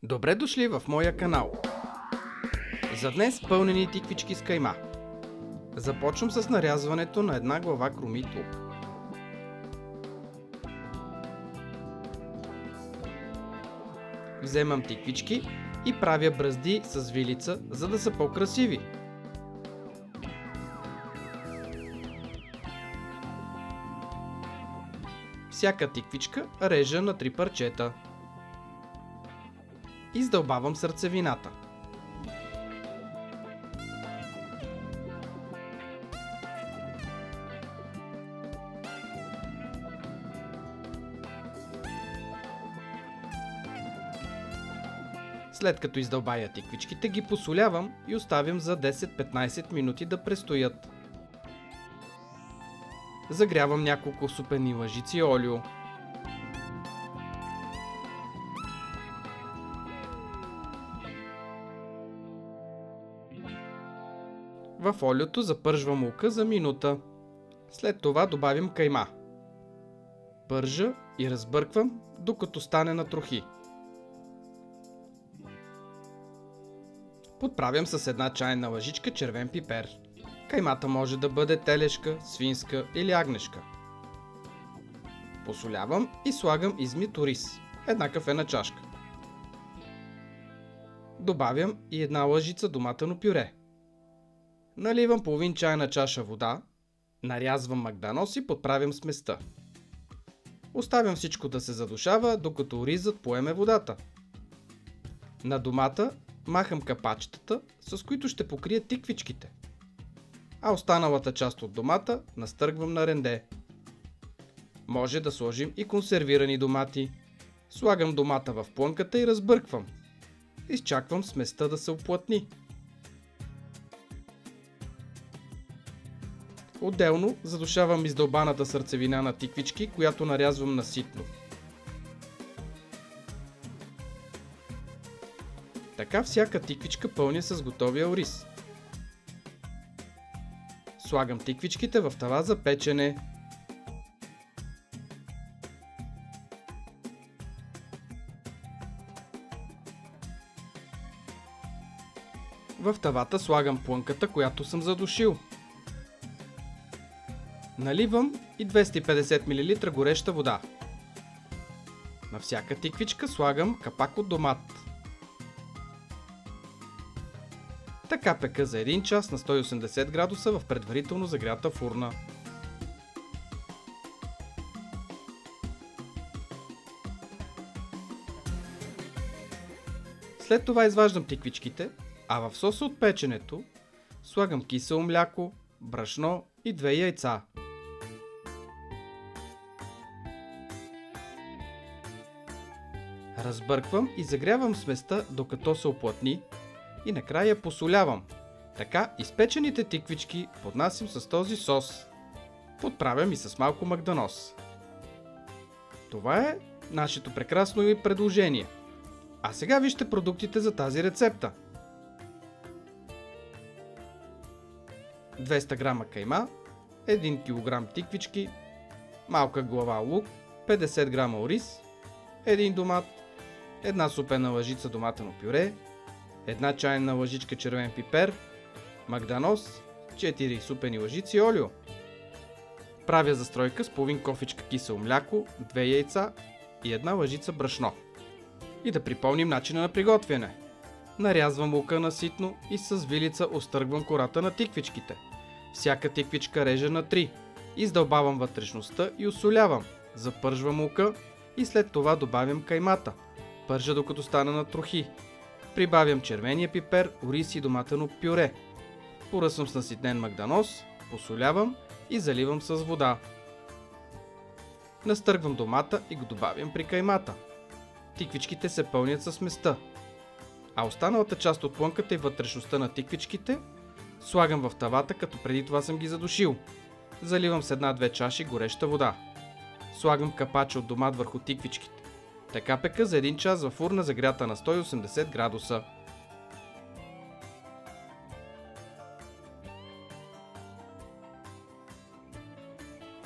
Добре дошли в моя канал. За днес пълнени тиквички с кайма. Започвам с нарязването на една глава кромит лук. Вземам тиквички и правя бръзди с вилица, за да са по-красиви. Всяка тиквичка режа на 3 парчета. Издълбавам сърцевината. След като издълбая тиквичките, ги посолявам и оставям за 10-15 минути да престоят. Загрявам няколко супени лъжици олио. В олиото запържвам лука за минута. След това добавям кайма. Пържа и разбърквам, докато стане на трохи. Подправям с една чайна лъжичка червен пипер. Каймата може да бъде телешка, свинска или агнешка. Посолявам и слагам измит ориз, една кафена чашка. Добавям и една лъжица доматено пюре. Наливам половин чайна чаша вода, нарязвам магданоз и подправям сместа. Оставям всичко да се задушава, докато оризът поеме водата. На домата махам капачетата, с които ще покрия тиквичките. А останалата част от домата настъргвам на ренде. Може да сложим и консервирани домати. Слагам домата в плънката и разбърквам. Изчаквам сместа да се уплътни. Отделно задушавам издълбаната сърцевина на тиквички, която нарязвам на ситно. Така всяка тиквичка пълня с готовия ориз. Слагам тиквичките в тава за печене. В тавата слагам плънката, която съм задушил. Наливам и 250 мл гореща вода. На всяка тиквичка слагам капак от домат. Така пека за 1 час на 180 градуса в предварително загрята фурна. След това изваждам тиквичките, а в соса от печенето слагам кисело мляко, брашно и 2 яйца. Разбърквам и загрявам сместа, докато се уплътни, и накрая посолявам. Така изпечените тиквички поднасям с този сос. Подправям и с малко магданоз. Това е нашето прекрасно предложение. А сега вижте продуктите за тази рецепта. 200 грама кайма, 1 кг тиквички, малка глава лук, 50 грама ориз, 1 домат, една супена лъжица доматено пюре, една чайна лъжичка червен пипер, магданоз, 4 супени лъжици олио. Правя застройка с половин кофичка кисело мляко, 2 яйца и една лъжица брашно. И да припомним начина на приготвяне. Нарязвам лука на ситно и с вилица остъргвам кората на тиквичките. Всяка тиквичка режа на 3. Издълбавам вътрешността и осолявам. Запържвам лука и след това добавям каймата. Пържа докато стана на трохи. Прибавям червения пипер, ориз и доматено пюре. Поръсвам с наситнен магданоз, посолявам и заливам с вода. Настъргвам домата и го добавям при каймата. Тиквичките се пълнят с места. А останалата част от плънката и вътрешността на тиквичките слагам в тавата, като преди това съм ги задушил. Заливам с 1-2 чаши гореща вода. Слагам капача от домат върху тиквичките. Така пека за 1 час във фурна загрята на 180 градуса.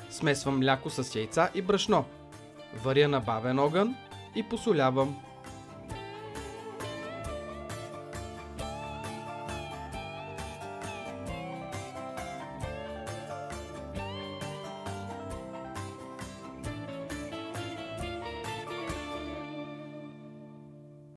Смесвам мляко с яйца и брашно. Варя на бавен огън и посолявам.